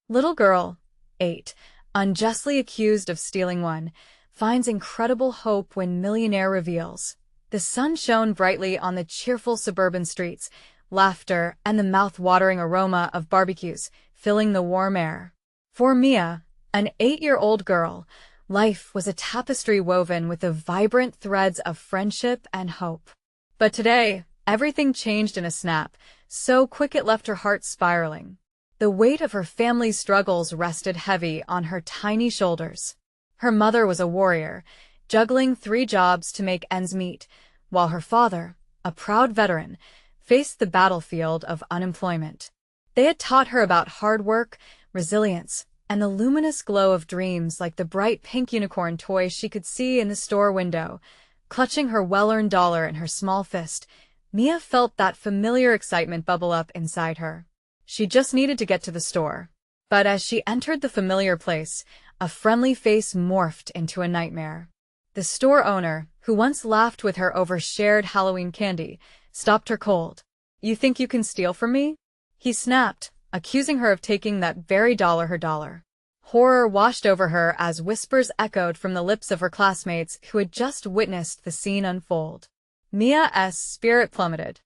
Little girl, 8, unjustly accused of stealing one, finds incredible hope when millionaire reveals. The sun shone brightly on the cheerful suburban streets, laughter and the mouth-watering aroma of barbecues filling the warm air. For Mia, an 8-year-old girl, life was a tapestry woven with the vibrant threads of friendship and hope. But today, everything changed in a snap, so quick it left her heart spiraling. The weight of her family's struggles rested heavy on her tiny shoulders. Her mother was a warrior, juggling 3 jobs to make ends meet, while her father, a proud veteran, faced the battlefield of unemployment. They had taught her about hard work, resilience, and the luminous glow of dreams like the bright pink unicorn toy she could see in the store window. Clutching her well-earned dollar in her small fist, Mia felt that familiar excitement bubble up inside her. She just needed to get to the store. But as she entered the familiar place, a friendly face morphed into a nightmare. The store owner, who once laughed with her over shared Halloween candy, stopped her cold. "You think you can steal from me?" he snapped, accusing her of taking that very dollar her dollar. Horror washed over her as whispers echoed from the lips of her classmates who had just witnessed the scene unfold. Mia's spirit plummeted.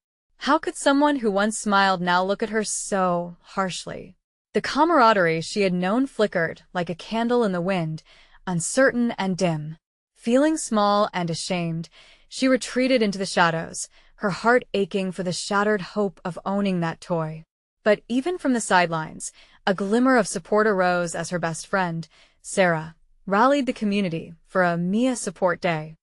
How could someone who once smiled now look at her so harshly? The camaraderie she had known flickered like a candle in the wind, uncertain and dim. Feeling small and ashamed, she retreated into the shadows, her heart aching for the shattered hope of owning that toy. But even from the sidelines, a glimmer of support arose as her best friend, Sarah, rallied the community for a Mia support day.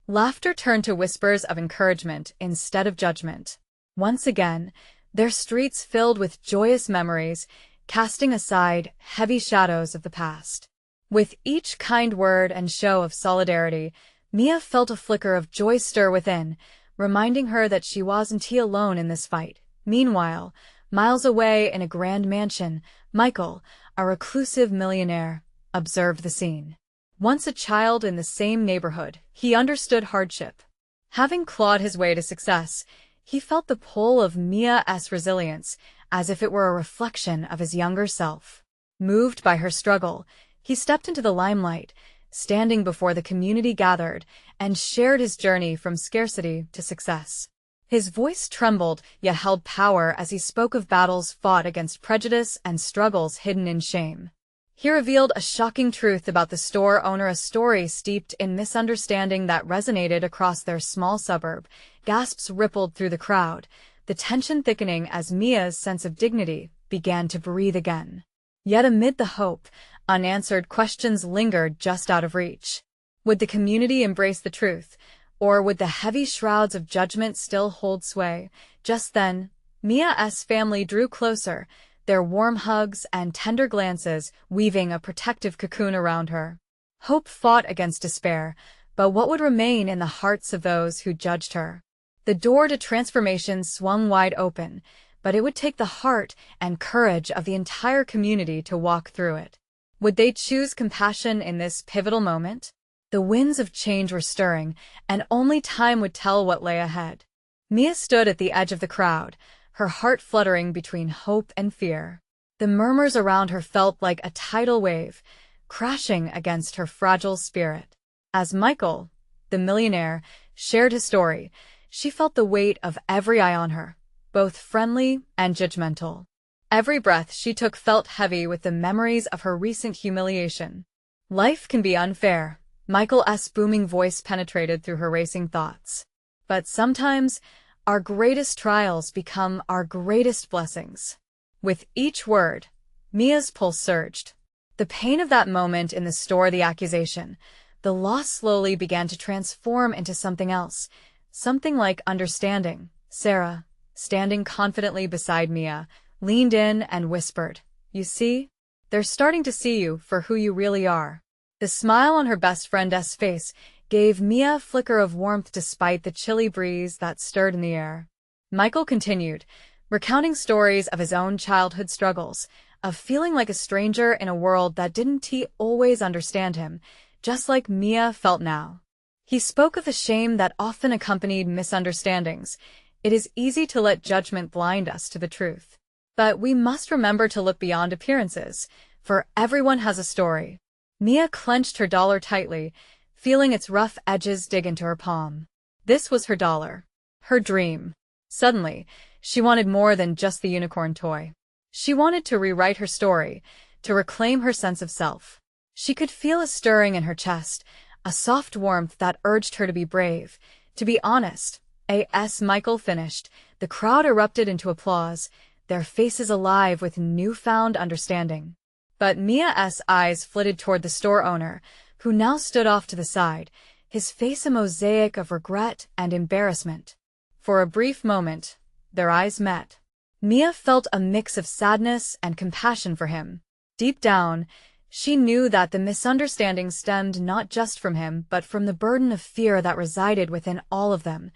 Laughter turned to whispers of encouragement instead of judgment. Once again, their streets filled with joyous memories, casting aside heavy shadows of the past. With each kind word and show of solidarity, Mia felt a flicker of joy stir within, reminding her that she wasn't alone in this fight. Meanwhile, miles away in a grand mansion, Michael, a reclusive millionaire, observed the scene. Once a child in the same neighborhood, he understood hardship. Having clawed his way to success, he felt the pull of Mia's resilience, as if it were a reflection of his younger self. Moved by her struggle, he stepped into the limelight, standing before the community gathered, and shared his journey from scarcity to success. His voice trembled, yet held power as he spoke of battles fought against prejudice and struggles hidden in shame. He revealed a shocking truth about the store owner, a story steeped in misunderstanding that resonated across their small suburb. Gasps rippled through the crowd, the tension thickening as Mia's sense of dignity began to breathe again. Yet amid the hope, unanswered questions lingered just out of reach. Would the community embrace the truth, or would the heavy shrouds of judgment still hold sway? Just then, Mia's family drew closer, their warm hugs and tender glances weaving a protective cocoon around her. Hope fought against despair, but what would remain in the hearts of those who judged her? The door to transformation swung wide open, but it would take the heart and courage of the entire community to walk through it. Would they choose compassion in this pivotal moment? The winds of change were stirring, and only time would tell what lay ahead. Mia stood at the edge of the crowd, her heart fluttering between hope and fear. The murmurs around her felt like a tidal wave, crashing against her fragile spirit. As Michael, the millionaire, shared his story, she felt the weight of every eye on her, both friendly and judgmental. Every breath she took felt heavy with the memories of her recent humiliation. Life can be unfair, Michael's booming voice penetrated through her racing thoughts. But sometimes, our greatest trials become our greatest blessings. With each word, Mia's pulse surged. The pain of that moment in the store, the accusation, the loss slowly began to transform into something else, something like understanding. Sarah, standing confidently beside Mia, leaned in and whispered, "You see? They're starting to see you for who you really are." The smile on her best friend's face gave Mia a flicker of warmth despite the chilly breeze that stirred in the air. Michael continued, recounting stories of his own childhood struggles, of feeling like a stranger in a world that didn't always understand him, just like Mia felt now. He spoke of the shame that often accompanied misunderstandings. It is easy to let judgment blind us to the truth. But we must remember to look beyond appearances, for everyone has a story. Mia clenched her dollar tightly, feeling its rough edges dig into her palm. This was her dollar. Her dream. Suddenly, she wanted more than just the unicorn toy. She wanted to rewrite her story, to reclaim her sense of self. She could feel a stirring in her chest, a soft warmth that urged her to be brave, to be honest. As Michael finished, the crowd erupted into applause, their faces alive with newfound understanding. But Mia's eyes flitted toward the store owner, who now stood off to the side, his face a mosaic of regret and embarrassment. For a brief moment, their eyes met. Mia felt a mix of sadness and compassion for him. Deep down, she knew that the misunderstanding stemmed not just from him, but from the burden of fear that resided within all of them.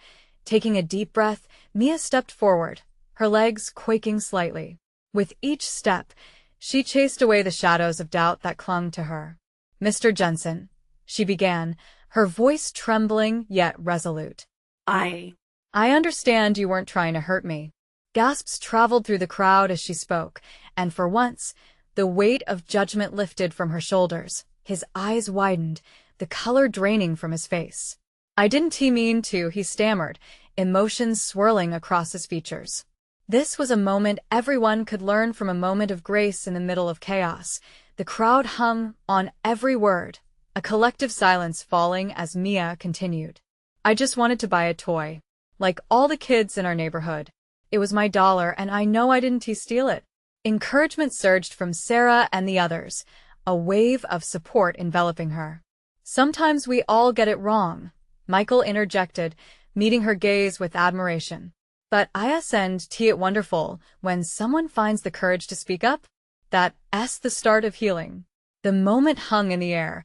Taking a deep breath, Mia stepped forward, her legs quaking slightly. With each step, she chased away the shadows of doubt that clung to her. "Mr. Jensen," she began, her voice trembling yet resolute. I understand you weren't trying to hurt me." Gasps traveled through the crowd as she spoke, and for once, the weight of judgment lifted from her shoulders. His eyes widened, the color draining from his face. "I didn't mean to," he stammered, emotions swirling across his features. This was a moment everyone could learn from, a moment of grace in the middle of chaos. The crowd hung on every word, a collective silence falling as Mia continued. "I just wanted to buy a toy. Like all the kids in our neighborhood. It was my dollar and I know I didn't steal it." Encouragement surged from Sarah and the others, a wave of support enveloping her. "Sometimes we all get it wrong," Michael interjected, meeting her gaze with admiration. "But isn't it wonderful when someone finds the courage to speak up? That's the start of healing." The moment hung in the air,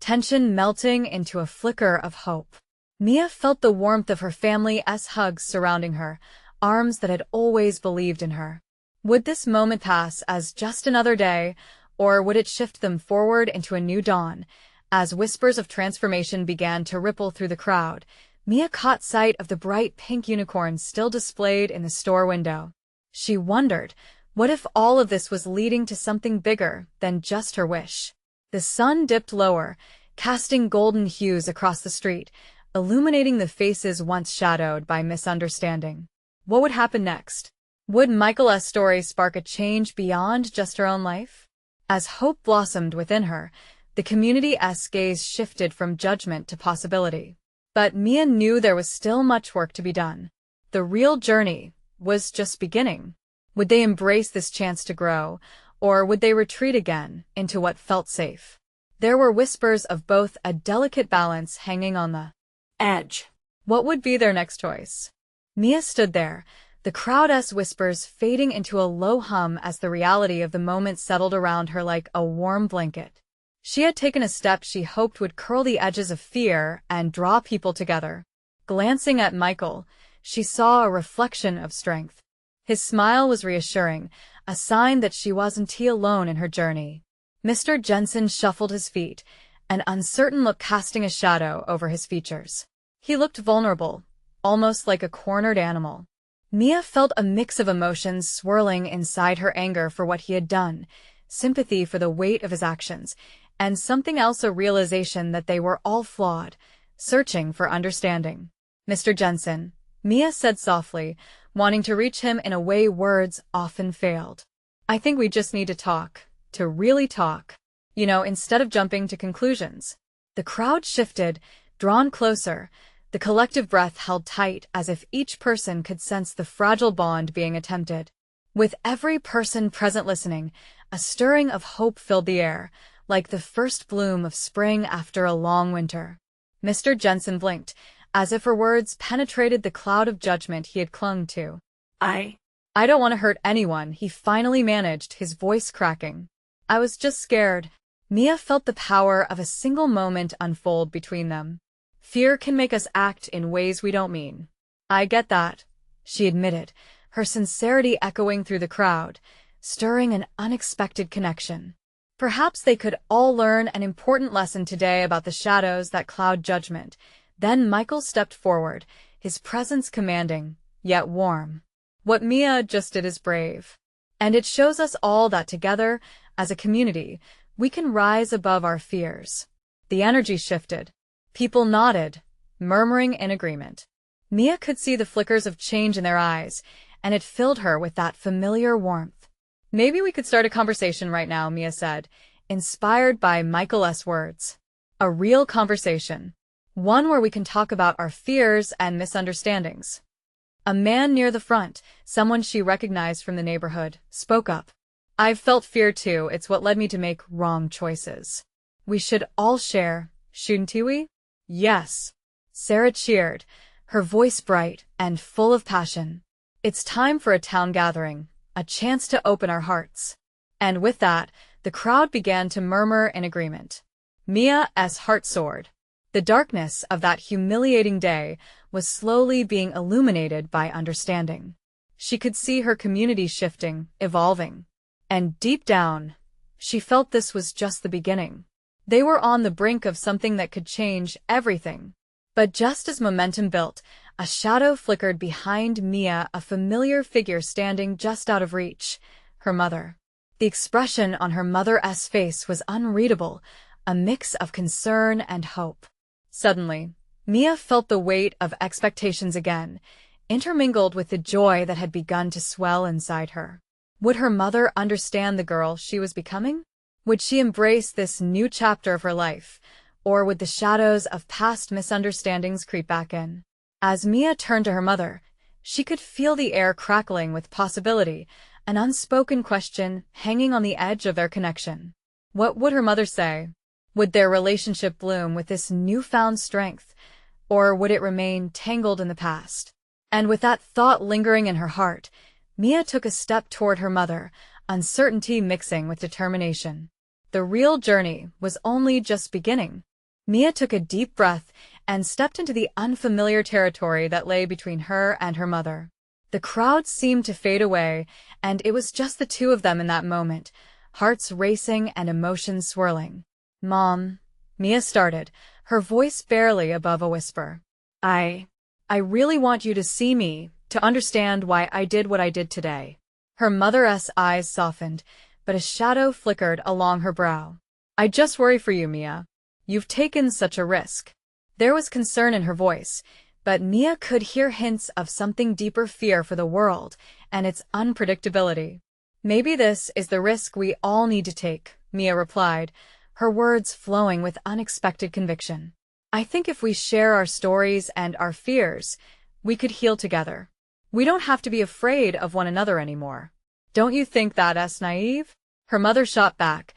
tension melting into a flicker of hope. Mia felt the warmth of her family's hugs surrounding her, arms that had always believed in her. Would this moment pass as just another day, or would it shift them forward into a new dawn? As whispers of transformation began to ripple through the crowd, Mia caught sight of the bright pink unicorn still displayed in the store window. She wondered, what if all of this was leading to something bigger than just her wish? The sun dipped lower, casting golden hues across the street, illuminating the faces once shadowed by misunderstanding. What would happen next? Would Michael's story spark a change beyond just her own life? As hope blossomed within her, the community's gaze shifted from judgment to possibility. But Mia knew there was still much work to be done. The real journey was just beginning. Would they embrace this chance to grow, or would they retreat again into what felt safe? There were whispers of both, a delicate balance hanging on the edge. What would be their next choice? Mia stood there, the crowd's whispers fading into a low hum as the reality of the moment settled around her like a warm blanket. She had taken a step she hoped would curl the edges of fear and draw people together. Glancing at Michael, she saw a reflection of strength. His smile was reassuring, a sign that she wasn't alone in her journey. Mr. Jensen shuffled his feet, an uncertain look casting a shadow over his features. He looked vulnerable, almost like a cornered animal. Mia felt a mix of emotions swirling inside her: anger for what he had done, sympathy for the weight of his actions, and something else, a realization that they were all flawed, searching for understanding. "Mr. Jensen," Mia said softly, wanting to reach him in a way words often failed. "I think we just need to talk, to really talk. Instead of jumping to conclusions." The crowd shifted, drawn closer, the collective breath held tight as if each person could sense the fragile bond being attempted. With every person present listening, a stirring of hope filled the air, like the first bloom of spring after a long winter. Mr. Jensen blinked, as if her words penetrated the cloud of judgment he had clung to. I don't want to hurt anyone," he finally managed, his voice cracking. "I was just scared." Mia felt the power of a single moment unfold between them. Fear can make us act in ways we don't mean. "I get that," she admitted, her sincerity echoing through the crowd, stirring an unexpected connection. Perhaps they could all learn an important lesson today about the shadows that cloud judgment. Then Michael stepped forward, his presence commanding, yet warm. What Mia just did is brave. And it shows us all that together, as a community, we can rise above our fears. The energy shifted. People nodded, murmuring in agreement. Mia could see the flickers of change in their eyes, and it filled her with that familiar warmth. Maybe we could start a conversation right now, Mia said, inspired by Michael's words. A real conversation. One where we can talk about our fears and misunderstandings. A man near the front, someone she recognized from the neighborhood, spoke up. I've felt fear too, it's what led me to make wrong choices. We should all share, shouldn't we? Yes. Sarah cheered, her voice bright and full of passion. It's time for a town gathering, a chance to open our hearts. And with that, the crowd began to murmur in agreement. Mia's heart soared. The darkness of that humiliating day was slowly being illuminated by understanding. She could see her community shifting, evolving. And deep down, she felt this was just the beginning. They were on the brink of something that could change everything. But just as momentum built, a shadow flickered behind Mia, a familiar figure standing just out of reach, her mother. The expression on her mother's face was unreadable, a mix of concern and hope. Suddenly, Mia felt the weight of expectations again, intermingled with the joy that had begun to swell inside her. Would her mother understand the girl she was becoming? Would she embrace this new chapter of her life, or would the shadows of past misunderstandings creep back in? As Mia turned to her mother, she could feel the air crackling with possibility, an unspoken question hanging on the edge of their connection. What would her mother say? Would their relationship bloom with this newfound strength, or would it remain tangled in the past? And with that thought lingering in her heart, Mia took a step toward her mother, uncertainty mixing with determination. The real journey was only just beginning. Mia took a deep breath and stepped into the unfamiliar territory that lay between her and her mother. The crowd seemed to fade away, and it was just the two of them in that moment, hearts racing and emotions swirling. Mom, Mia started, her voice barely above a whisper. I really want you to see me, to understand why I did what I did today. Her mother's eyes softened, but a shadow flickered along her brow. I just worry for you, Mia. You've taken such a risk. There was concern in her voice, but Mia could hear hints of something deeper, fear for the world and its unpredictability. Maybe this is the risk we all need to take, Mia replied, her words flowing with unexpected conviction. I think if we share our stories and our fears, we could heal together. We don't have to be afraid of one another anymore. Don't you think that's naive? Her mother shot back,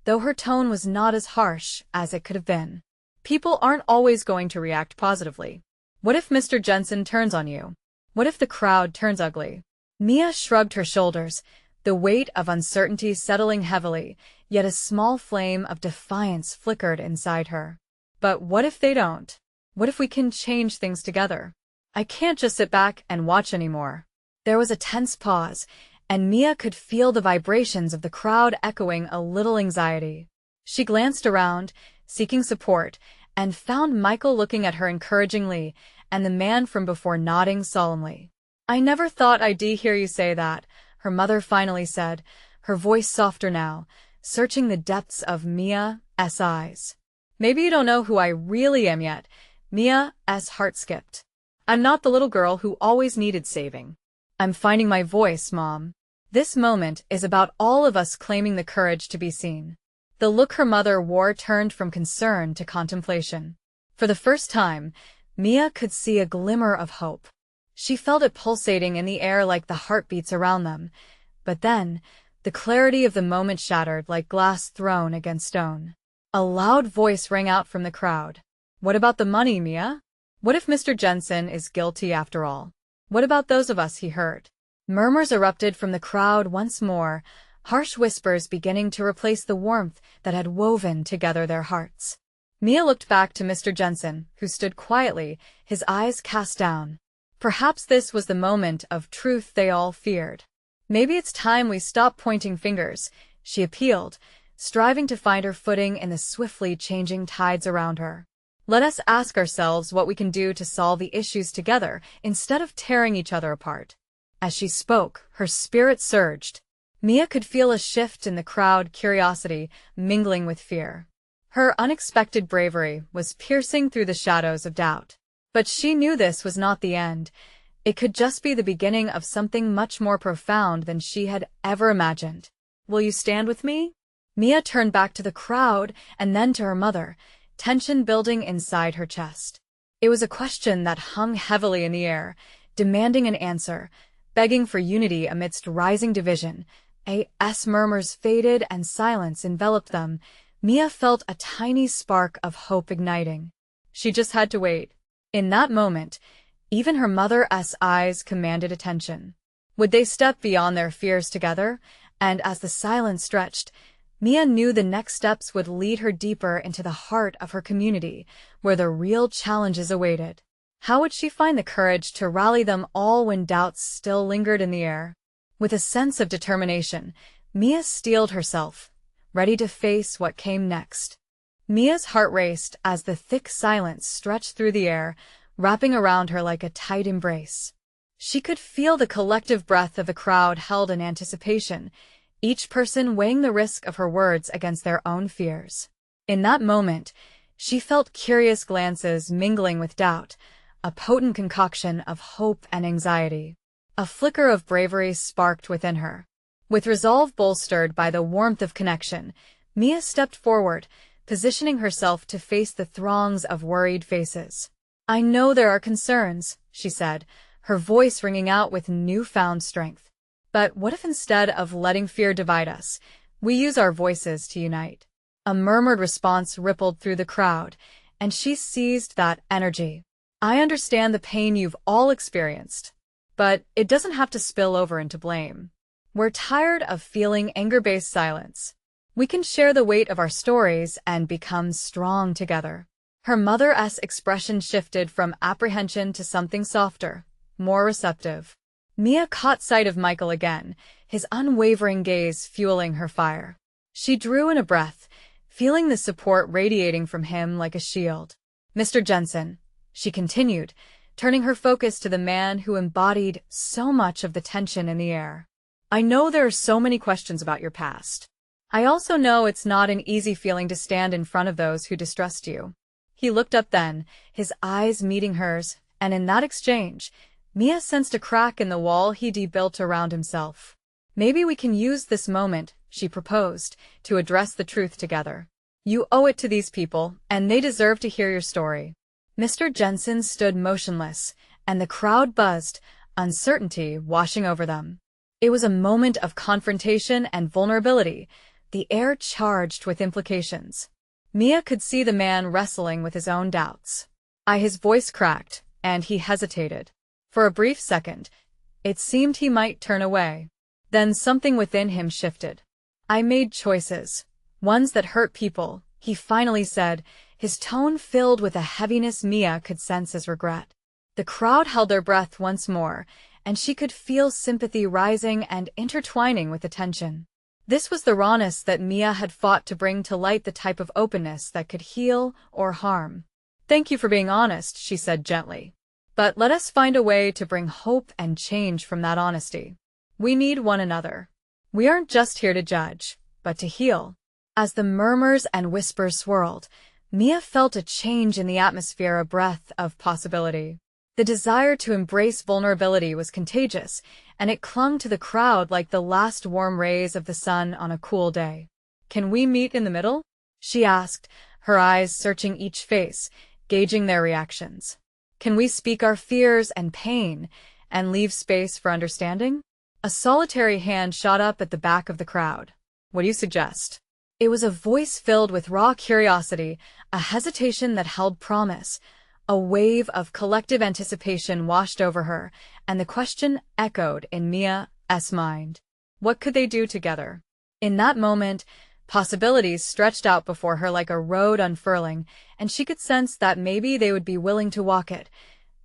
though her tone was not as harsh as it could have been. People aren't always going to react positively. What if Mr. Jensen turns on you? What if the crowd turns ugly? Mia shrugged her shoulders, the weight of uncertainty settling heavily, yet a small flame of defiance flickered inside her. But what if they don't? What if we can change things together? I can't just sit back and watch anymore. There was a tense pause, and Mia could feel the vibrations of the crowd echoing a little anxiety. She glanced around, seeking support, and found Michael looking at her encouragingly, and the man from before nodding solemnly. I never thought I'd hear you say that, her mother finally said, her voice softer now, searching the depths of Mia's eyes. Maybe you don't know who I really am yet. Mia's heart skipped. I'm not the little girl who always needed saving. I'm finding my voice, Mom. This moment is about all of us claiming the courage to be seen. The look her mother wore turned from concern to contemplation. For the first time, Mia could see a glimmer of hope. She felt it pulsating in the air like the heartbeats around them. But then, the clarity of the moment shattered like glass thrown against stone. A loud voice rang out from the crowd. What about the money, Mia? What if Mr. Jensen is guilty after all? What about those of us he hurt? Murmurs erupted from the crowd once more, harsh whispers beginning to replace the warmth that had woven together their hearts. Mia looked back to Mr. Jensen, who stood quietly, his eyes cast down. Perhaps this was the moment of truth they all feared. Maybe it's time we stop pointing fingers, she appealed, striving to find her footing in the swiftly changing tides around her. Let us ask ourselves what we can do to solve the issues together instead of tearing each other apart. As she spoke, her spirit surged. Mia could feel a shift in the crowd, curiosity mingling with fear. Her unexpected bravery was piercing through the shadows of doubt. But she knew this was not the end. It could just be the beginning of something much more profound than she had ever imagined. "Will you stand with me?" Mia turned back to the crowd and then to her mother, tension building inside her chest. It was a question that hung heavily in the air, demanding an answer, begging for unity amidst rising division. As murmurs faded and silence enveloped them, Mia felt a tiny spark of hope igniting. She just had to wait. In that moment, even her mother's eyes commanded attention. Would they step beyond their fears together? And as the silence stretched, Mia knew the next steps would lead her deeper into the heart of her community, where the real challenges awaited. How would she find the courage to rally them all when doubts still lingered in the air? With a sense of determination, Mia steeled herself, ready to face what came next. Mia's heart raced as the thick silence stretched through the air, wrapping around her like a tight embrace. She could feel the collective breath of the crowd held in anticipation, each person weighing the risk of her words against their own fears. In that moment, she felt curious glances mingling with doubt, a potent concoction of hope and anxiety. A flicker of bravery sparked within her. With resolve bolstered by the warmth of connection, Mia stepped forward, positioning herself to face the throngs of worried faces. "I know there are concerns," she said, her voice ringing out with newfound strength. "But what if instead of letting fear divide us, we use our voices to unite?" A murmured response rippled through the crowd, and she seized that energy. "I understand the pain you've all experienced, but it doesn't have to spill over into blame. We're tired of feeling anger-based silence. We can share the weight of our stories and become strong together." Her mother's expression shifted from apprehension to something softer, more receptive. Mia caught sight of Michael again, his unwavering gaze fueling her fire. She drew in a breath, feeling the support radiating from him like a shield. "Mr. Jensen," she continued, turning her focus to the man who embodied so much of the tension in the air. "I know there are so many questions about your past. I also know it's not an easy feeling to stand in front of those who distrust you." He looked up then, his eyes meeting hers, and in that exchange, Mia sensed a crack in the wall he'd built around himself. "Maybe we can use this moment," she proposed, "to address the truth together. You owe it to these people, and they deserve to hear your story." Mr. Jensen stood motionless, and the crowd buzzed, uncertainty washing over them. It was a moment of confrontation and vulnerability, the air charged with implications. Mia could see the man wrestling with his own doubts. His voice cracked, and he hesitated. For a brief second, it seemed he might turn away. Then something within him shifted. "I made choices, ones that hurt people," he finally said, his tone filled with a heaviness Mia could sense as regret. The crowd held their breath once more, and she could feel sympathy rising and intertwining with the tension. This was the rawness that Mia had fought to bring to light, the type of openness that could heal or harm. "Thank you for being honest," she said gently. "But let us find a way to bring hope and change from that honesty. We need one another. We aren't just here to judge, but to heal." As the murmurs and whispers swirled, Mia felt a change in the atmosphere, a breath of possibility. The desire to embrace vulnerability was contagious, and it clung to the crowd like the last warm rays of the sun on a cool day. "Can we meet in the middle?" she asked, her eyes searching each face, gauging their reactions. "Can we speak our fears and pain, and leave space for understanding?" A solitary hand shot up at the back of the crowd. "What do you suggest?" It was a voice filled with raw curiosity, a hesitation that held promise. A wave of collective anticipation washed over her, and the question echoed in Mia's mind. What could they do together? In that moment, possibilities stretched out before her like a road unfurling, and she could sense that maybe they would be willing to walk it.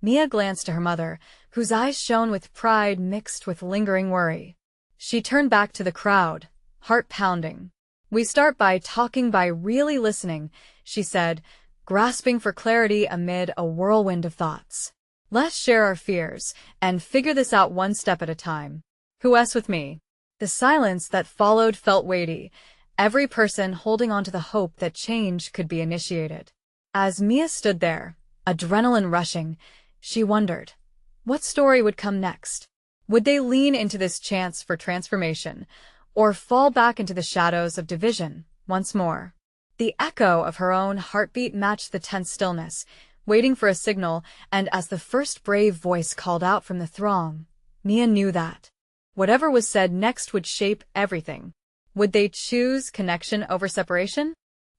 Mia glanced to her mother, whose eyes shone with pride mixed with lingering worry. She turned back to the crowd, heart pounding. "We start by talking, by really listening," she said, grasping for clarity amid a whirlwind of thoughts. "Let's share our fears, and figure this out one step at a time. Who's with me?" The silence that followed felt weighty, every person holding on to the hope that change could be initiated. As Mia stood there, adrenaline rushing, she wondered, what story would come next? Would they lean into this chance for transformation, or fall back into the shadows of division once more? The echo of her own heartbeat matched the tense stillness, waiting for a signal, and as the first brave voice called out from the throng, Mia knew that whatever was said next would shape everything. Would they choose connection over separation?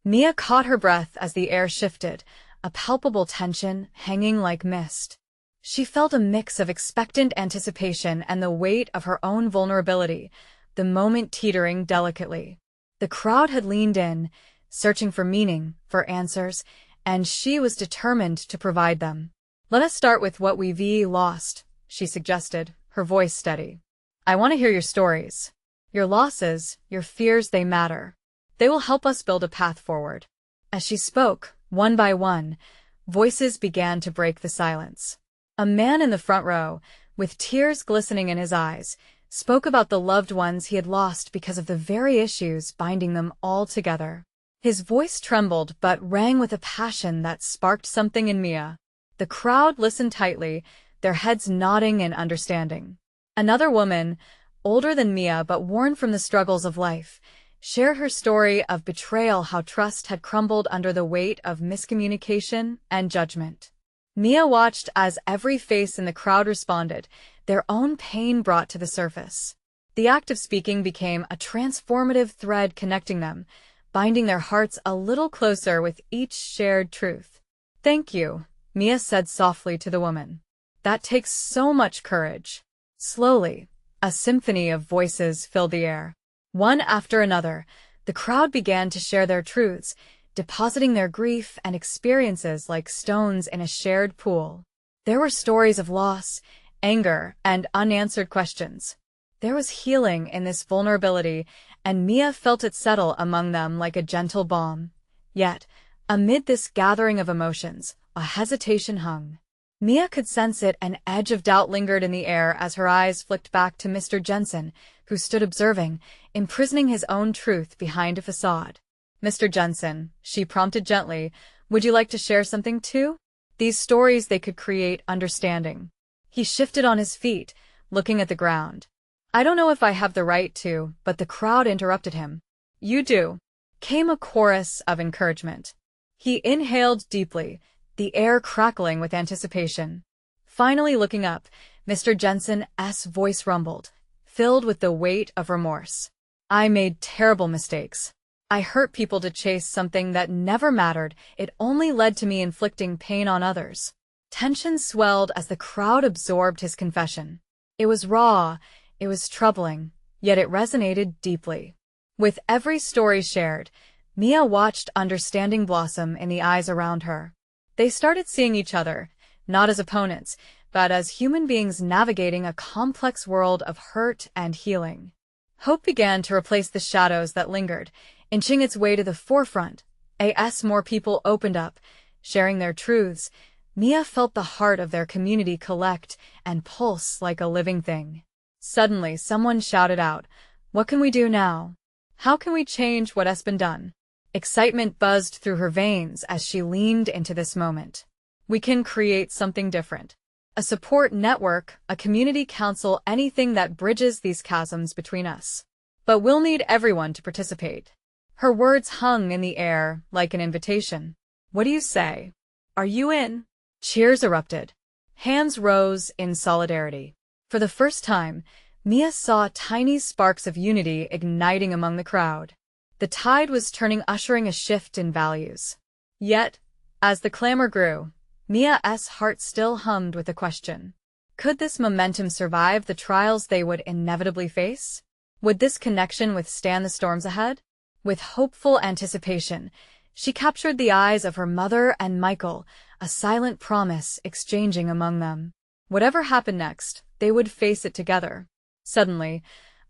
Mia caught her breath as the air shifted, a palpable tension hanging like mist. She felt a mix of expectant anticipation and the weight of her own vulnerability, the moment teetering delicately. The crowd had leaned in, searching for meaning, for answers, and she was determined to provide them. "Let us start with what we've lost," she suggested, her voice steady. "I want to hear your stories. Your losses, your fears, they matter. They will help us build a path forward." As she spoke, one by one, voices began to break the silence. A man in the front row, with tears glistening in his eyes, spoke about the loved ones he had lost because of the very issues binding them all together. His voice trembled but rang with a passion that sparked something in Mia. The crowd listened tightly, their heads nodding in understanding. Another woman, older than Mia but worn from the struggles of life, shared her story of betrayal, how trust had crumbled under the weight of miscommunication and judgment. Mia watched as every face in the crowd responded, their own pain brought to the surface. The act of speaking became a transformative thread connecting them, binding their hearts a little closer with each shared truth. "Thank you," Mia said softly to the woman. "That takes so much courage." Slowly, a symphony of voices filled the air. One after another, the crowd began to share their truths, depositing their grief and experiences like stones in a shared pool. There were stories of loss, anger, and unanswered questions. There was healing in this vulnerability, and Mia felt it settle among them like a gentle balm. Yet, amid this gathering of emotions, a hesitation hung. Mia could sense it, an edge of doubt lingered in the air as her eyes flicked back to Mr. Jensen, who stood observing, imprisoning his own truth behind a facade. "Mr. Jensen," she prompted gently, "would you like to share something too? These stories, they could create understanding." He shifted on his feet, looking at the ground. "I don't know if I have the right to," but the crowd interrupted him. "You do," came a chorus of encouragement. He inhaled deeply, the air crackling with anticipation. Finally looking up, Mr. Jensen's voice rumbled, filled with the weight of remorse. "I made terrible mistakes. I hurt people to chase something that never mattered. It only led to me inflicting pain on others." Tension swelled as the crowd absorbed his confession. It was raw, it was troubling, yet it resonated deeply. With every story shared, Mia watched understanding blossom in the eyes around her. They started seeing each other, not as opponents, but as human beings navigating a complex world of hurt and healing. Hope began to replace the shadows that lingered, inching its way to the forefront. As more people opened up, sharing their truths, Mia felt the heart of their community collect and pulse like a living thing. Suddenly, someone shouted out, "What can we do now? How can we change what has been done?" Excitement buzzed through her veins as she leaned into this moment. "We can create something different. A support network, a community council, anything that bridges these chasms between us. But we'll need everyone to participate." Her words hung in the air like an invitation. "What do you say? Are you in?" Cheers erupted. Hands rose in solidarity. For the first time, Mia saw tiny sparks of unity igniting among the crowd. The tide was turning, ushering a shift in values. Yet, as the clamor grew, Mia's heart still hummed with a question. Could this momentum survive the trials they would inevitably face? Would this connection withstand the storms ahead? With hopeful anticipation, she captured the eyes of her mother and Michael, a silent promise exchanging among them. Whatever happened next, they would face it together. Suddenly,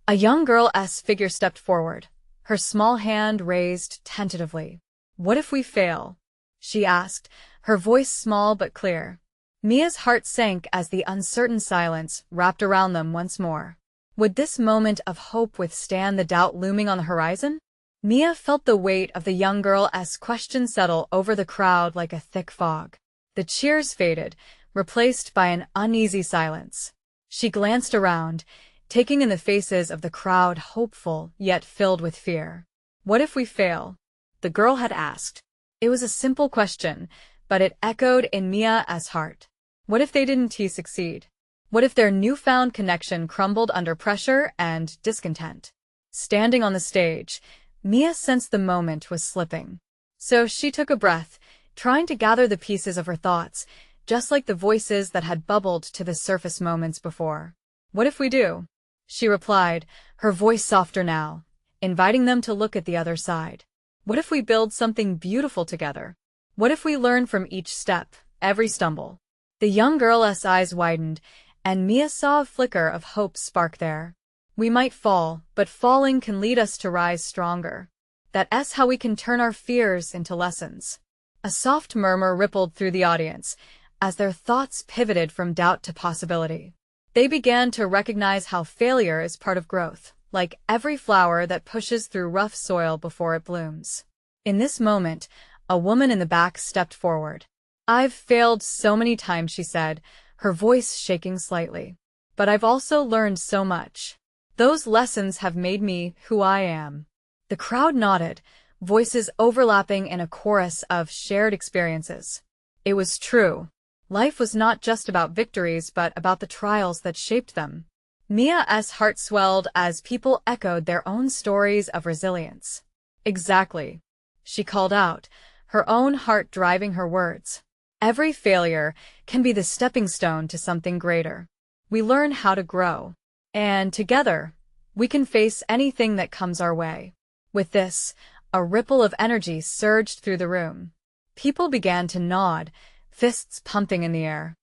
a young girl's figure stepped forward, her small hand raised tentatively. "What if we fail?" she asked, her voice small but clear. Mia's heart sank as the uncertain silence wrapped around them once more. Would this moment of hope withstand the doubt looming on the horizon? Mia felt the weight of the young girl as questions settle over the crowd like a thick fog. The cheers faded, replaced by an uneasy silence. She glanced around, taking in the faces of the crowd hopeful yet filled with fear. "What if we fail?" the girl had asked. It was a simple question, but it echoed in Mia's heart. What if they didn't succeed? What if their newfound connection crumbled under pressure and discontent? Standing on the stage, Mia sensed the moment was slipping. So she took a breath, trying to gather the pieces of her thoughts, just like the voices that had bubbled to the surface moments before. "What if we do?" she replied, her voice softer now, inviting them to look at the other side. "What if we build something beautiful together? What if we learn from each step, every stumble?" The young girl's eyes widened, and Mia saw a flicker of hope spark there. "We might fall, but falling can lead us to rise stronger. That's how we can turn our fears into lessons." A soft murmur rippled through the audience, as their thoughts pivoted from doubt to possibility. They began to recognize how failure is part of growth, like every flower that pushes through rough soil before it blooms. In this moment, a woman in the back stepped forward. "I've failed so many times," she said, her voice shaking slightly. "But I've also learned so much. Those lessons have made me who I am." The crowd nodded, voices overlapping in a chorus of shared experiences. It was true. Life was not just about victories but about the trials that shaped them. Mia's heart swelled as people echoed their own stories of resilience. "Exactly," she called out, her own heart driving her words. "Every failure can be the stepping stone to something greater. We learn how to grow. And together, we can face anything that comes our way." With this, a ripple of energy surged through the room. People began to nod, fists pumping in the air.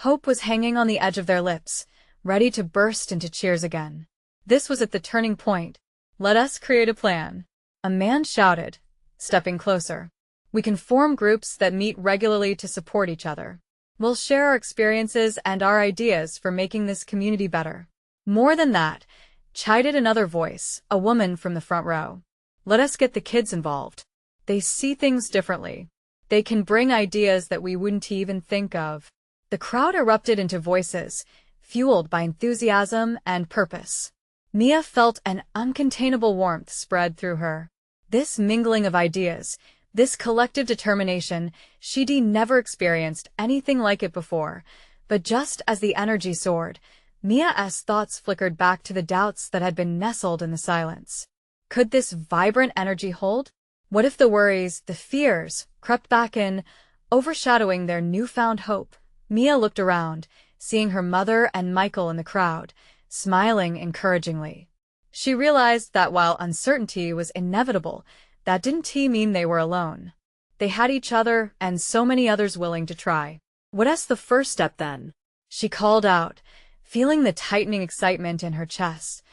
Hope was hanging on the edge of their lips, ready to burst into cheers again. This was at the turning point. "Let us create a plan," a man shouted, stepping closer. "We can form groups that meet regularly to support each other. We'll share our experiences and our ideas for making this community better." "More than that," chided another voice, a woman from the front row. "Let us get the kids involved. They see things differently. They can bring ideas that we wouldn't even think of." The crowd erupted into voices, fueled by enthusiasm and purpose. Mia felt an uncontainable warmth spread through her. This mingling of ideas, this collective determination, she'd never experienced anything like it before. But just as the energy soared, Mia's thoughts flickered back to the doubts that had been nestled in the silence. Could this vibrant energy hold? What if the worries, the fears, crept back in, overshadowing their newfound hope? Mia looked around, seeing her mother and Michael in the crowd, smiling encouragingly. She realized that while uncertainty was inevitable, that didn't mean they were alone. They had each other and so many others willing to try. "What's the first step then?" she called out, feeling the tightening excitement in her chest.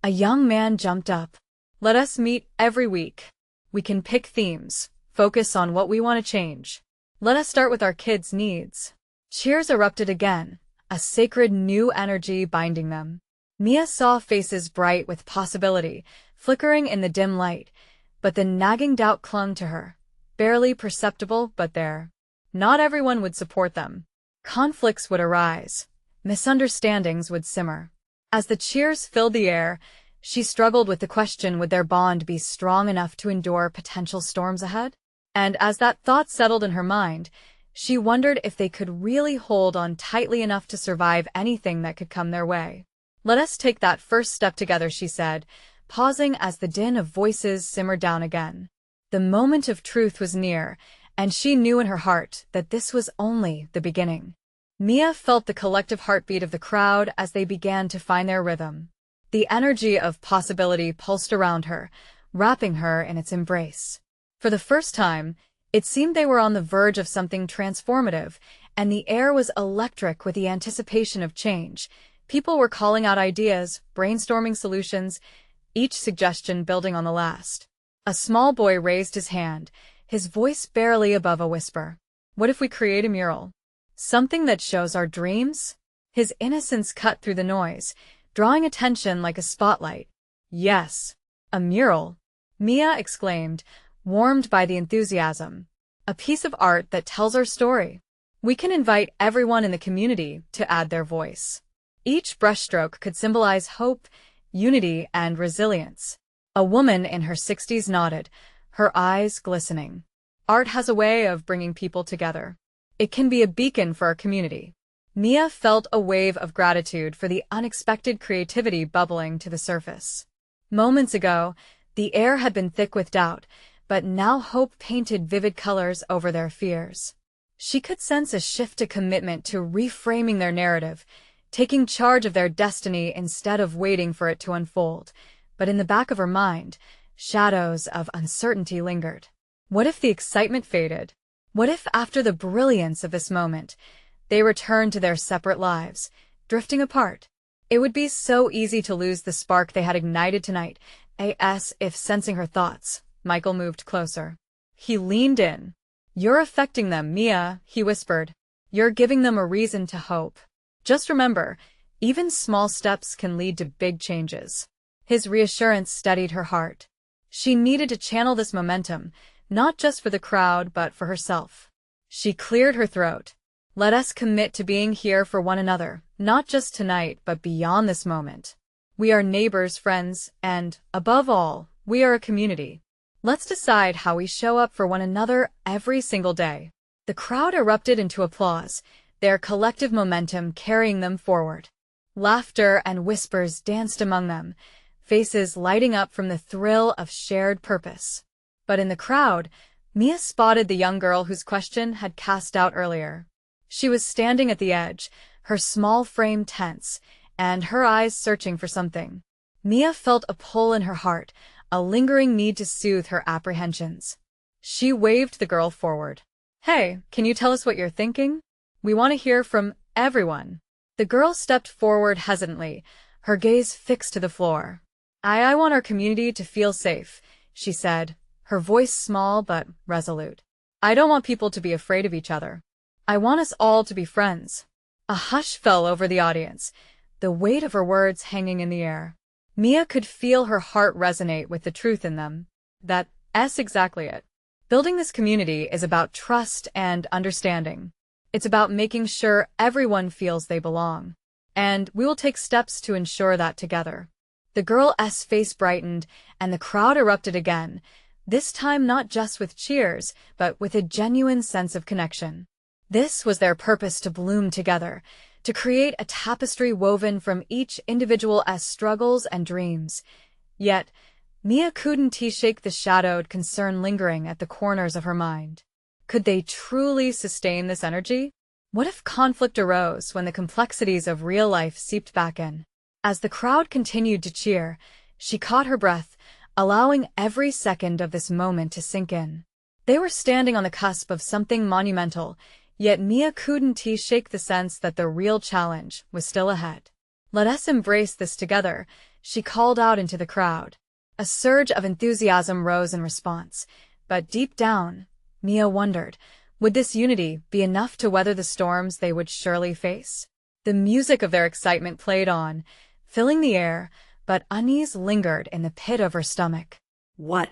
A young man jumped up. "Let us meet every week. We can pick themes, focus on what we want to change. Let us start with our kids' needs." Cheers erupted again, a sacred new energy binding them. Mia saw faces bright with possibility, flickering in the dim light, but the nagging doubt clung to her, barely perceptible but there. Not everyone would support them. Conflicts would arise. Misunderstandings would simmer. As the cheers filled the air, she struggled with the question, would their bond be strong enough to endure potential storms ahead? And as that thought settled in her mind, she wondered if they could really hold on tightly enough to survive anything that could come their way. "Let us take that first step together," she said, pausing as the din of voices simmered down again. The moment of truth was near, and she knew in her heart that this was only the beginning. Mia felt the collective heartbeat of the crowd as they began to find their rhythm. The energy of possibility pulsed around her, wrapping her in its embrace. For the first time, it seemed they were on the verge of something transformative, and the air was electric with the anticipation of change. People were calling out ideas, brainstorming solutions, each suggestion building on the last. A small boy raised his hand, his voice barely above a whisper. "What if we create a mural? Something that shows our dreams?" His innocence cut through the noise, drawing attention like a spotlight. Yes, a mural, Mia exclaimed, warmed by the enthusiasm. A piece of art that tells our story. We can invite everyone in the community to add their voice. Each brushstroke could symbolize hope, unity, and resilience. A woman in her 60s nodded, her eyes glistening. Art has a way of bringing people together. It can be a beacon for our community. Mia felt a wave of gratitude for the unexpected creativity bubbling to the surface. Moments ago, the air had been thick with doubt, but now hope painted vivid colors over their fears. She could sense a shift to commitment to reframing their narrative, taking charge of their destiny instead of waiting for it to unfold. But in the back of her mind, shadows of uncertainty lingered. What if the excitement faded? What if, after the brilliance of this moment, they returned to their separate lives, drifting apart? It would be so easy to lose the spark they had ignited tonight. If sensing her thoughts, Michael moved closer. He leaned in. "You're affecting them, Mia," he whispered. "You're giving them a reason to hope. Just remember, even small steps can lead to big changes." His reassurance steadied her heart. She needed to channel this momentum, not just for the crowd, but for herself. She cleared her throat. "Let us commit to being here for one another, not just tonight, but beyond this moment. We are neighbors, friends, and, above all, we are a community. Let's decide how we show up for one another every single day." The crowd erupted into applause, their collective momentum carrying them forward. Laughter and whispers danced among them, faces lighting up from the thrill of shared purpose. But in the crowd, Mia spotted the young girl whose question had cast doubt earlier. She was standing at the edge, her small frame tense, and her eyes searching for something. Mia felt a pull in her heart, a lingering need to soothe her apprehensions. She waved the girl forward. "Hey, can you tell us what you're thinking? We want to hear from everyone." The girl stepped forward hesitantly, her gaze fixed to the floor. I want our community to feel safe," she said, her voice small but resolute. "I don't want people to be afraid of each other. I want us all to be friends." A hush fell over the audience, the weight of her words hanging in the air. Mia could feel her heart resonate with the truth in them. That's exactly it. Building this community is about trust and understanding. It's about making sure everyone feels they belong. And we will take steps to ensure that together. The girl's face brightened, and the crowd erupted again, this time not just with cheers, but with a genuine sense of connection. This was their purpose, to bloom together, to create a tapestry woven from each individual's struggles and dreams. Yet, Mia couldn't shake the shadowed concern lingering at the corners of her mind. Could they truly sustain this energy? What if conflict arose when the complexities of real life seeped back in? As the crowd continued to cheer, she caught her breath, allowing every second of this moment to sink in. They were standing on the cusp of something monumental, yet Mia couldn't shake the sense that the real challenge was still ahead. "Let us embrace this together," she called out into the crowd. A surge of enthusiasm rose in response, but deep down, Mia wondered, would this unity be enough to weather the storms they would surely face? The music of their excitement played on, filling the air, but unease lingered in the pit of her stomach. What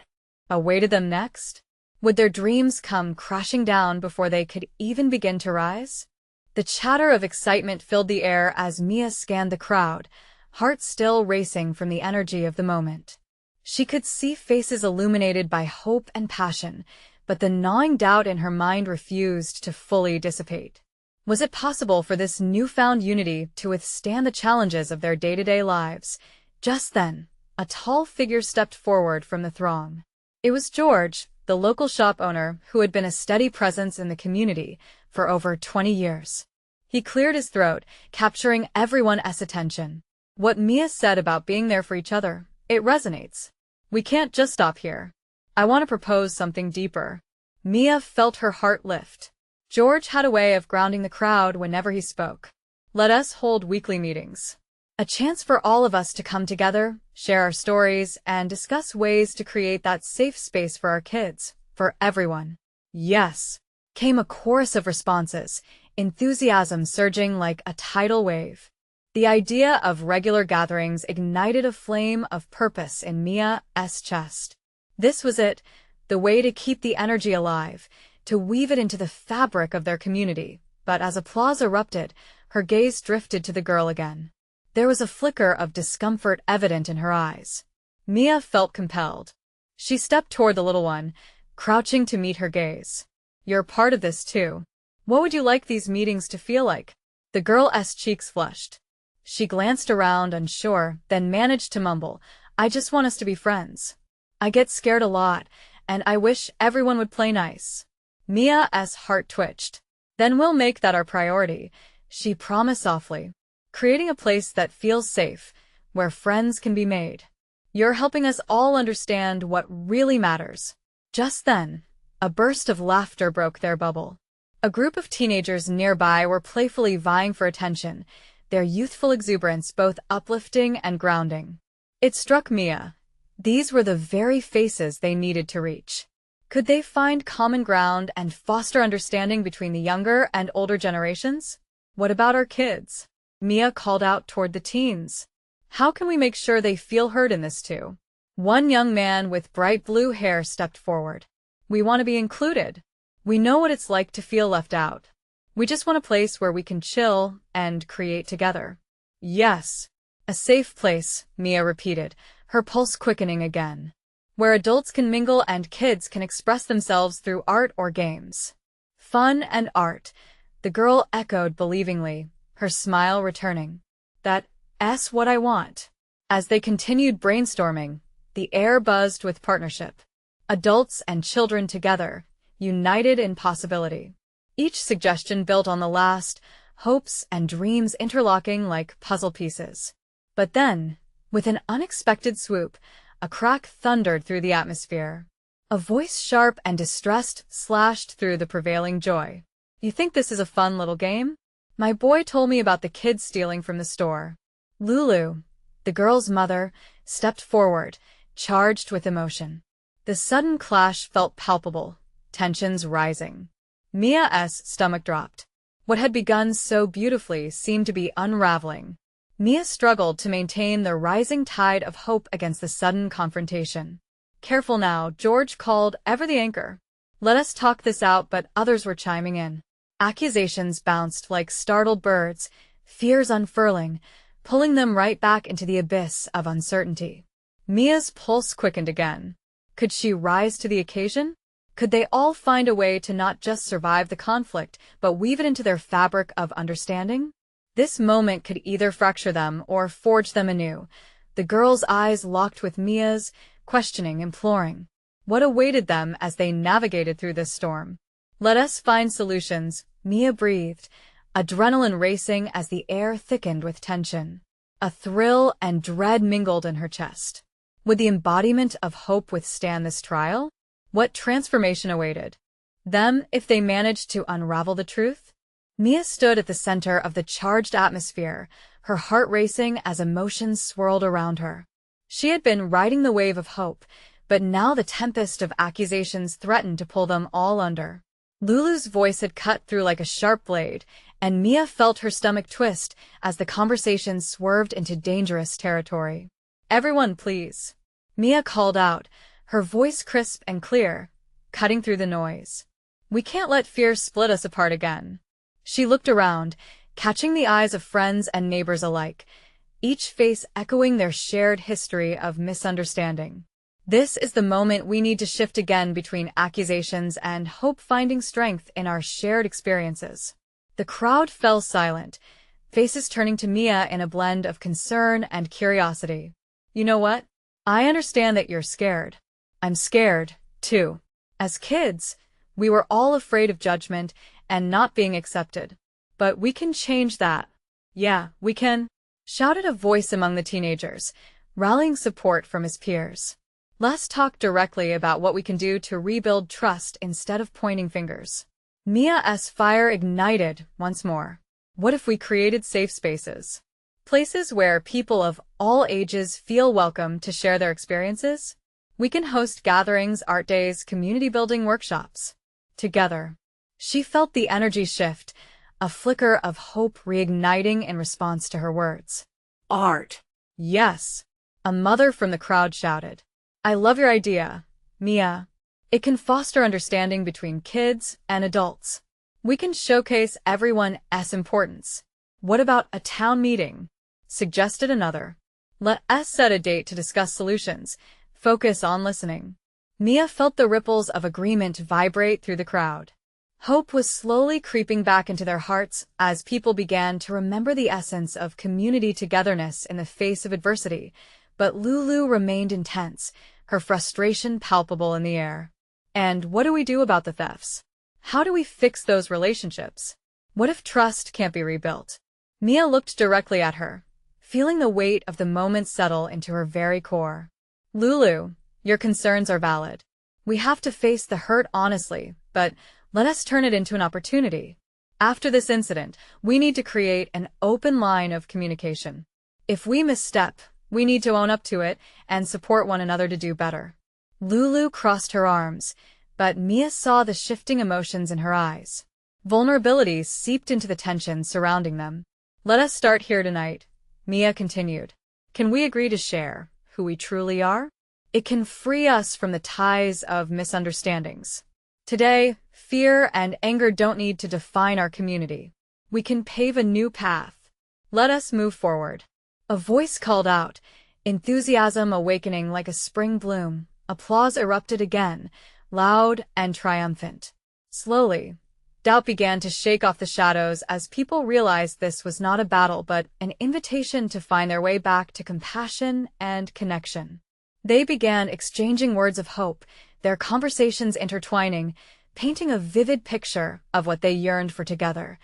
awaited them next? Would their dreams come crashing down before they could even begin to rise? The chatter of excitement filled the air as Mia scanned the crowd, heart still racing from the energy of the moment. She could see faces illuminated by hope and passion, but the gnawing doubt in her mind refused to fully dissipate. Was it possible for this newfound unity to withstand the challenges of their day-to-day lives? Just then, a tall figure stepped forward from the throng. It was George, the local shop owner who had been a steady presence in the community for over 20 years. He cleared his throat, capturing everyone's attention. "What Mia said about being there for each other, it resonates. We can't just stop here. I want to propose something deeper." Mia felt her heart lift. George had a way of grounding the crowd whenever he spoke. "Let us hold weekly meetings. A chance for all of us to come together, share our stories, and discuss ways to create that safe space for our kids, for everyone." "Yes," came a chorus of responses, enthusiasm surging like a tidal wave. The idea of regular gatherings ignited a flame of purpose in Mia's chest. This was it, the way to keep the energy alive, to weave it into the fabric of their community. But as applause erupted, her gaze drifted to the girl again. There was a flicker of discomfort evident in her eyes. Mia felt compelled. She stepped toward the little one, crouching to meet her gaze. "You're part of this too. What would you like these meetings to feel like?" The girl's cheeks flushed. She glanced around, unsure, then managed to mumble, "I just want us to be friends. I get scared a lot, and I wish everyone would play nice." Mia's heart twitched. "Then we'll make that our priority," she promised softly. "Creating a place that feels safe, where friends can be made. You're helping us all understand what really matters." Just then, a burst of laughter broke their bubble. A group of teenagers nearby were playfully vying for attention, their youthful exuberance both uplifting and grounding. It struck Mia. These were the very faces they needed to reach. Could they find common ground and foster understanding between the younger and older generations? "What about our kids?" Mia called out toward the teens. "How can we make sure they feel heard in this too?" One young man with bright blue hair stepped forward. "We want to be included. We know what it's like to feel left out. We just want a place where we can chill and create together." "Yes, a safe place," Mia repeated, her pulse quickening again. "Where adults can mingle and kids can express themselves through art or games." "Fun and art," the girl echoed believingly, her smile returning. "That's what I want." As they continued brainstorming, the air buzzed with partnership. Adults and children together, united in possibility. Each suggestion built on the last, hopes and dreams interlocking like puzzle pieces. But then, with an unexpected swoop, a crack thundered through the atmosphere. A voice sharp and distressed slashed through the prevailing joy. "You think this is a fun little game? My boy told me about the kids stealing from the store." Lulu, the girl's mother, stepped forward, charged with emotion. The sudden clash felt palpable, tensions rising. Mia's stomach dropped. What had begun so beautifully seemed to be unraveling. Mia struggled to maintain the rising tide of hope against the sudden confrontation. "Careful now," George called, ever the anchor. "Let us talk this out," but others were chiming in. Accusations bounced like startled birds, fears unfurling, pulling them right back into the abyss of uncertainty. Mia's pulse quickened again. Could she rise to the occasion? Could they all find a way to not just survive the conflict, but weave it into their fabric of understanding? This moment could either fracture them or forge them anew. The girl's eyes locked with Mia's, questioning, imploring. What awaited them as they navigated through this storm? "Let us find solutions," Mia breathed, adrenaline racing as the air thickened with tension. A thrill and dread mingled in her chest. Would the embodiment of hope withstand this trial? What transformation awaited them if they managed to unravel the truth? Mia stood at the center of the charged atmosphere, her heart racing as emotions swirled around her. She had been riding the wave of hope, but now the tempest of accusations threatened to pull them all under. Lulu's voice had cut through like a sharp blade, and Mia felt her stomach twist as the conversation swerved into dangerous territory. "Everyone, please," Mia called out, her voice crisp and clear, cutting through the noise. "We can't let fear split us apart again." She looked around, catching the eyes of friends and neighbors alike, each face echoing their shared history of misunderstanding. "This is the moment we need to shift again between accusations and hope, finding strength in our shared experiences." The crowd fell silent, faces turning to Mia in a blend of concern and curiosity. "You know what? I understand that you're scared. I'm scared, too. As kids, we were all afraid of judgment and not being accepted. But we can change that." "Yeah, we can," shouted a voice among the teenagers, rallying support from his peers. "Let's talk directly about what we can do to rebuild trust instead of pointing fingers." Mia's fire ignited once more. What if we created safe spaces? Places where people of all ages feel welcome to share their experiences? We can host gatherings, art days, community building workshops. Together. She felt the energy shift, a flicker of hope reigniting in response to her words. Art. Yes, a mother from the crowd shouted. I love your idea, Mia. It can foster understanding between kids and adults. We can showcase everyone's importance. What about a town meeting? Suggested another. Let us set a date to discuss solutions. Focus on listening. Mia felt the ripples of agreement vibrate through the crowd. Hope was slowly creeping back into their hearts as people began to remember the essence of community togetherness in the face of adversity. But Lulu remained intense, her frustration palpable in the air. And what do we do about the thefts? How do we fix those relationships? What if trust can't be rebuilt? Mia looked directly at her, feeling the weight of the moment settle into her very core. Lulu, your concerns are valid. We have to face the hurt honestly, but let us turn it into an opportunity. After this incident, we need to create an open line of communication. If we misstep, we need to own up to it and support one another to do better. Lulu crossed her arms, but Mia saw the shifting emotions in her eyes. Vulnerabilities seeped into the tension surrounding them. Let us start here tonight, Mia continued. Can we agree to share who we truly are? It can free us from the ties of misunderstandings. Today, fear and anger don't need to define our community. We can pave a new path. Let us move forward. A voice called out, enthusiasm awakening like a spring bloom. Applause erupted again, loud and triumphant. Slowly, doubt began to shake off the shadows as people realized this was not a battle but an invitation to find their way back to compassion and connection. They began exchanging words of hope, their conversations intertwining, painting a vivid picture of what they yearned for together.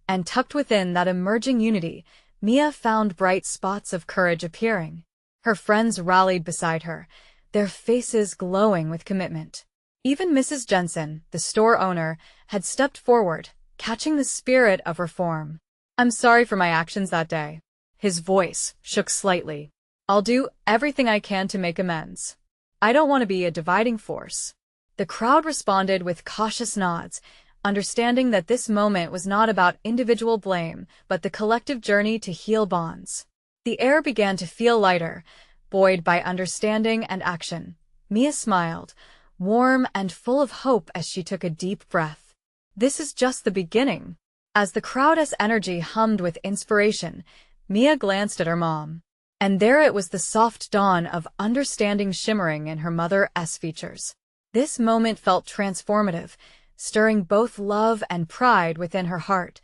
And tucked within that emerging unity, Mia found bright spots of courage appearing. Her friends rallied beside her, their faces glowing with commitment. Even Mrs. Jensen, the store owner, had stepped forward, catching the spirit of reform. I'm sorry for my actions that day. His voice shook slightly. I'll do everything I can to make amends. I don't want to be a dividing force. The crowd responded with cautious nods, understanding that this moment was not about individual blame, but the collective journey to heal bonds. The air began to feel lighter, buoyed by understanding and action. Mia smiled, warm and full of hope as she took a deep breath. This is just the beginning. As the crowd's energy hummed with inspiration, Mia glanced at her mom. And there it was, the soft dawn of understanding shimmering in her mother's features. This moment felt transformative, stirring both love and pride within her heart.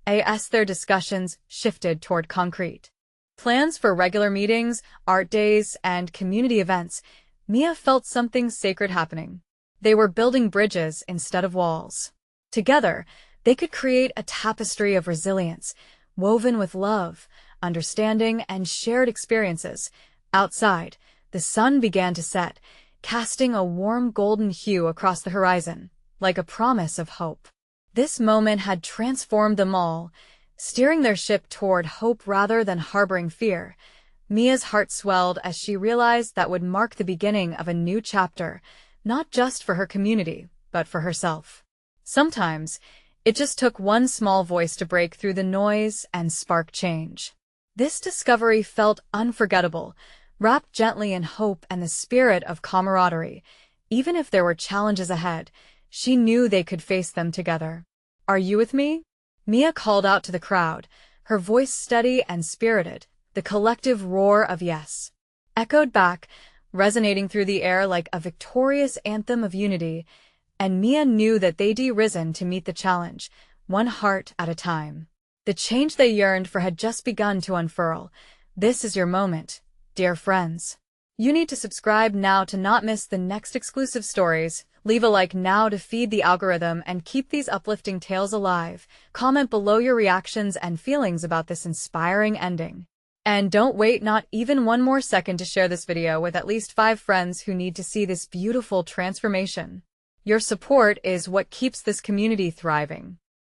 As their discussions shifted toward concrete plans for regular meetings, art days, and community events, Mia felt something sacred happening. They were building bridges instead of walls. Together, they could create a tapestry of resilience, woven with love, understanding, and shared experiences. Outside, the sun began to set, casting a warm golden hue across the horizon, like a promise of hope. This moment had transformed them all, steering their ship toward hope rather than harboring fear. Mia's heart swelled as she realized that would mark the beginning of a new chapter, not just for her community, but for herself. Sometimes, it just took one small voice to break through the noise and spark change. This discovery felt unforgettable, wrapped gently in hope and the spirit of camaraderie. Even if there were challenges ahead, she knew they could face them together. Are you with me? Mia called out to the crowd, her voice steady and spirited. The collective roar of yes echoed back, resonating through the air like a victorious anthem of unity, and Mia knew that they'd risen to meet the challenge, one heart at a time. The change they yearned for had just begun to unfurl. This is your moment, dear friends. You need to subscribe now to not miss the next exclusive stories. Leave a like now to feed the algorithm and keep these uplifting tales alive. Comment below your reactions and feelings about this inspiring ending. And don't wait not even one more second to share this video with at least 5 friends who need to see this beautiful transformation. Your support is what keeps this community thriving.